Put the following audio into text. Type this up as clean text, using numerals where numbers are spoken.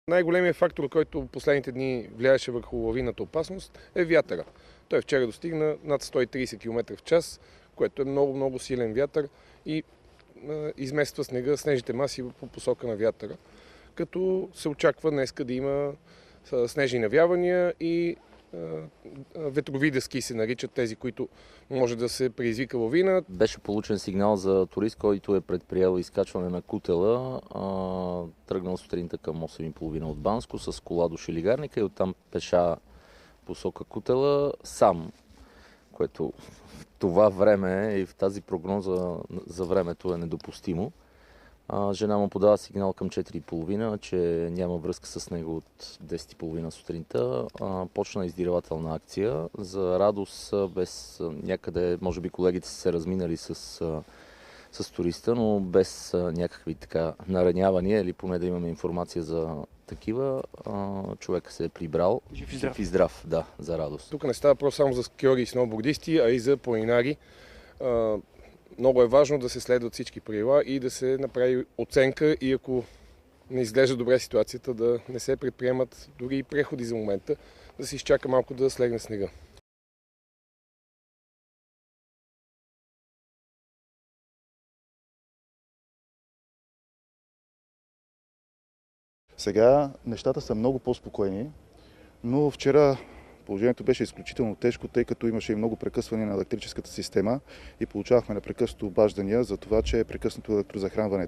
Най-големият фактор, който последните дни влияеше върху лавинната опасност, е вятъра. Той вчера достигна над 130 км в час, което е много силен вятър и измества снежните маси по посока на вятъра. Като се очаква днеска да има снежни навявания и ветрови дъски се наричат тези, които може да се предизвика лавина. Беше получен сигнал за турист, който е предприел изкачване на Кутела, тръгнал сутринта към 8:30 от Банско с кола до Шилигарника и оттам пеша посока Кутела сам, което в това време и в тази прогноза за времето е недопустимо. Жена му подава сигнал към 4:30, че няма връзка с него от 10:30 сутринта. Почна издирвателна акция. За радост, без някъде, може би колегите са се разминали с туриста, но без някакви така наранявания или поне да имаме информация за такива, човека се е прибрал. Жив и здрав, да, за радост. Тук не става въпрос само за скиори и сноубордисти, а и за планинари. Много е важно да се следват всички правила и да се направи оценка и ако не изглежда добре ситуацията, да не се предприемат дори и преходи за момента, да се изчака малко да слегне снега. Сега нещата са много по-спокойни, но вчера положението беше изключително тежко, тъй като имаше и много прекъсвания на електрическата система и получавахме непрекъснато обаждания за това, че е прекъснато електрозахранването.